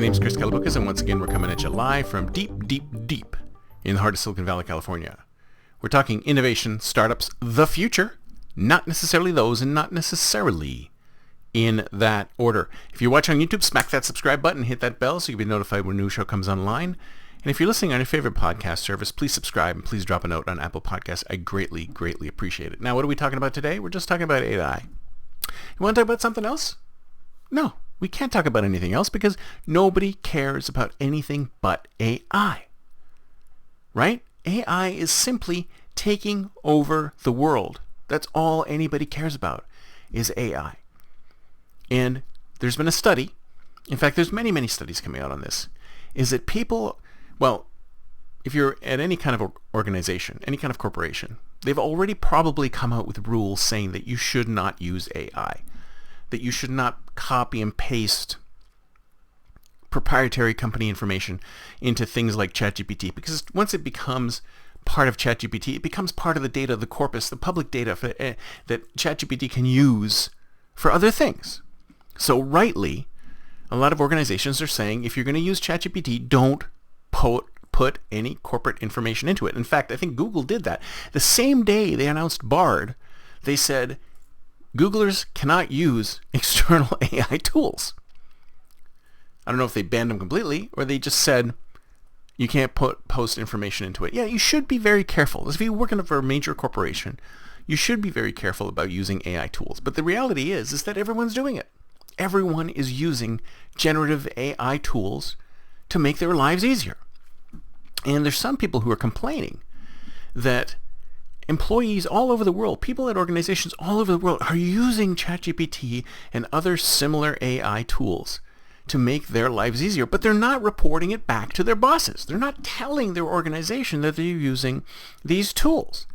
name's Chris Calabucas, and once again we're coming at you live from deep in the heart of Silicon Valley, California. We're talking innovation, startups, the future, not necessarily those and not necessarily in that order. If you're watching on YouTube, smack that subscribe button, hit that bell so you'll be notified when a new show comes online. And if you're listening on your favorite podcast service, please subscribe and please drop a note on Apple Podcasts. I greatly appreciate it. Now, what are we talking about today? We're just talking about AI. You want to talk about something else? No, we can't talk about anything else because nobody cares about anything but AI. Right? AI is simply taking over the world. That's all anybody cares about is AI. And there's been a study, in fact, there's many studies coming out on this, is that people, well, if you're at any kind of organization, any kind of corporation, they've already probably come out with rules saying that you should not use AI, that you should not copy and paste proprietary company information into things like ChatGPT, because once it becomes part of ChatGPT, it becomes part of the data, the corpus, the public data that ChatGPT can use for other things. So rightly, a lot of organizations are saying if you're going to use ChatGPT, don't put any corporate information into it. In fact, I think Google did that. The same day they announced Bard, they said Googlers cannot use external AI tools. I don't know if they banned them completely or they just said you can't post information into it. Yeah, you should be very careful. If you're working for a major corporation, you should be very careful about using AI tools. But the reality is that everyone's doing it. Everyone is using generative AI tools to make their lives easier. And there's some people who are complaining that employees all over the world, people at organizations all over the world are using ChatGPT and other similar AI tools to make their lives easier, but they're not reporting it back to their bosses. They're not telling their organization that they're using these tools.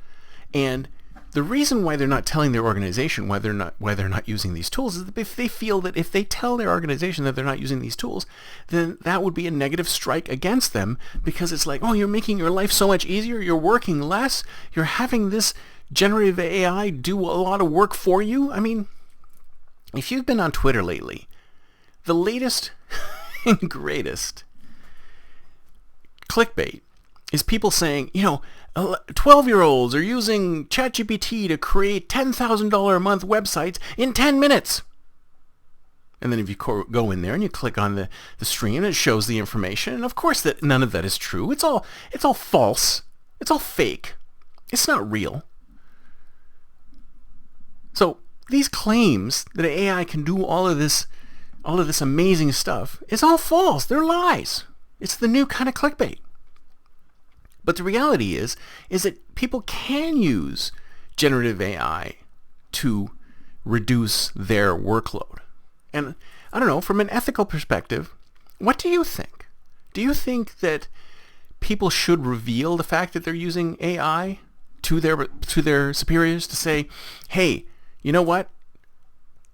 And the reason why they're not telling their organization why they're not using these tools is that if they feel that if they tell their organization that they're not using these tools, then that would be a negative strike against them, because it's like, oh, you're making your life so much easier, you're working less, you're having this generative AI do a lot of work for you. I mean, if you've been on Twitter lately, the latest and greatest clickbait is people saying, 12-year-olds are using ChatGPT to create $10,000 a month websites in 10 minutes. And then if you go in there and you click on the stream, it shows the information. And of course, that none of that is true. It's all false. It's all fake. It's not real. So these claims that AI can do all of this amazing stuff, it's all false. They're lies. It's the new kind of clickbait. But the reality is that people can use generative AI to reduce their workload. And I don't know, from an ethical perspective, what do you think? Do you think that people should reveal the fact that they're using AI to their superiors to say, hey, you know what?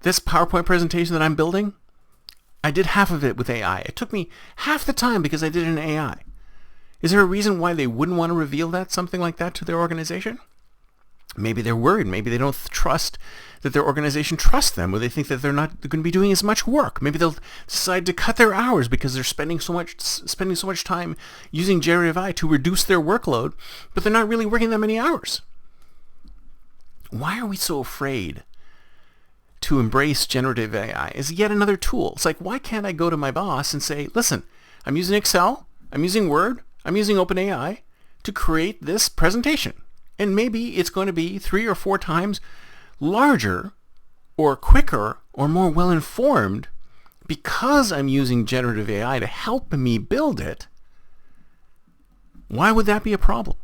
This PowerPoint presentation that I'm building, I did half of it with AI. It took me half the time because I did it in AI. Is there a reason why they wouldn't want to reveal something like that to their organization? Maybe they're worried. Maybe they don't trust that their organization trusts them, or they think that they're going to be doing as much work. Maybe they'll decide to cut their hours because they're spending so much time using generative AI to reduce their workload, but they're not really working that many hours. Why are we so afraid to embrace generative AI as yet another tool? It's like, why can't I go to my boss and say, listen, I'm using Excel, I'm using Word, I'm using OpenAI to create this presentation. And maybe it's going to be 3 or 4 times larger or quicker or more well-informed because I'm using generative AI to help me build it. Why would that be a problem?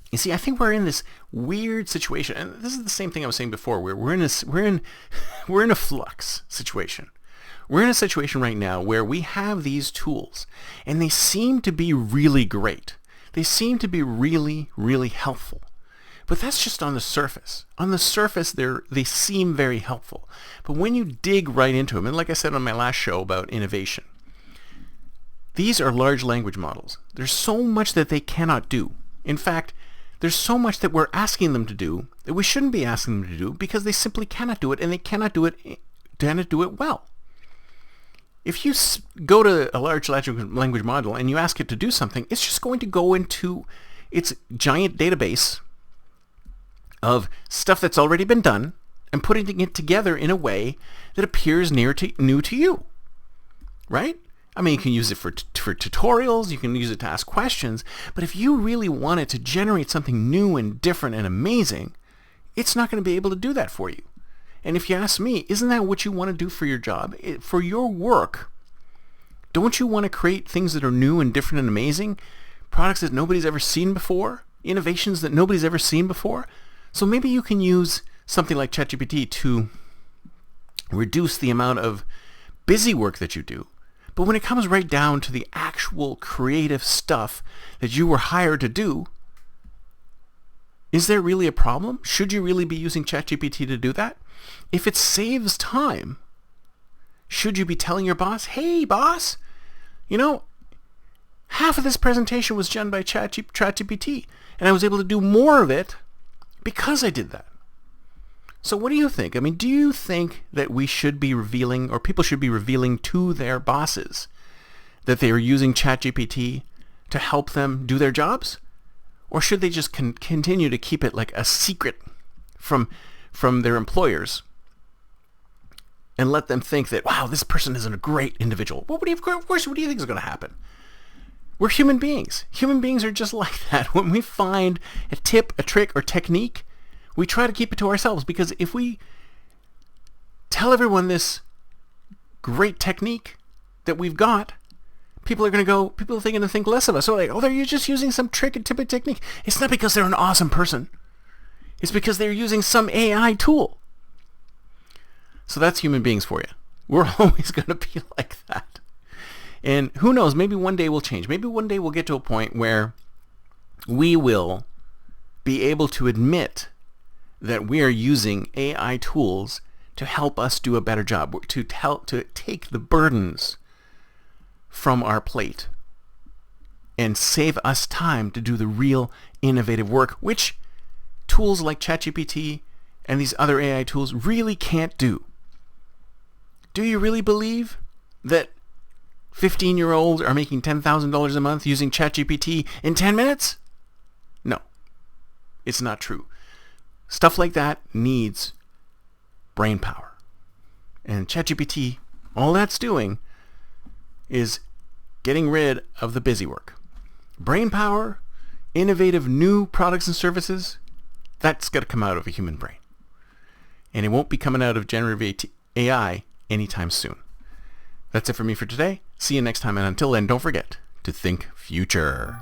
You see, I think we're in this weird situation, and this is the same thing I was saying before, where we're in a flux situation. We're in a situation right now where we have these tools, and they seem to be really great. They seem to be really helpful. But that's just on the surface. On the surface, they seem very helpful. But when you dig right into them, and like I said on my last show about innovation, these are large language models. There's so much that they cannot do. In fact, there's so much that we're asking them to do that we shouldn't be asking them to do because they simply cannot do it, and they cannot do it well. If you go to a large language model and you ask it to do something, it's just going to go into its giant database of stuff that's already been done and putting it together in a way that appears new to you, right? I mean, you can use it for tutorials, you can use it to ask questions, but if you really want it to generate something new and different and amazing, it's not going to be able to do that for you. And if you ask me, isn't that what you want to do for your job? For your work, don't you want to create things that are new and different and amazing? Products that nobody's ever seen before? Innovations that nobody's ever seen before? So maybe you can use something like ChatGPT to reduce the amount of busy work that you do. But when it comes right down to the actual creative stuff that you were hired to do, is there really a problem? Should you really be using ChatGPT to do that? If it saves time, should you be telling your boss, hey boss, half of this presentation was done by ChatGPT, and I was able to do more of it because I did that. So what do you think? I mean, do you think that we should be revealing, or people should be revealing to their bosses, that they are using ChatGPT to help them do their jobs? Or should they just continue to keep it like a secret from their employers and let them think that, wow, this person is a great individual? Well, of course, what do you think is going to happen? We're human beings. Human beings are just like that. When we find a tip, a trick, or technique, we try to keep it to ourselves, because if we tell everyone this great technique that we've got, people are going to think less of us. So like, oh, they're just using some trick and tip and technique. It's not because they're an awesome person. It's because they're using some AI tool. So that's human beings for you. We're always going to be like that. And who knows, maybe one day we'll change. Maybe one day we'll get to a point where we will be able to admit that we are using AI tools to help us do a better job, to take the burdens from our plate and save us time to do the real innovative work, which tools like ChatGPT and these other AI tools really can't do. Do you really believe that 15-year-olds are making $10,000 a month using ChatGPT in 10 minutes? No, it's not true. Stuff like that needs brain power. And ChatGPT, all that's doing is getting rid of the busy work. Brain power, innovative new products and services, that's got to come out of a human brain. And it won't be coming out of generative AI anytime soon. That's it for me for today. See you next time, and until then, don't forget to think future.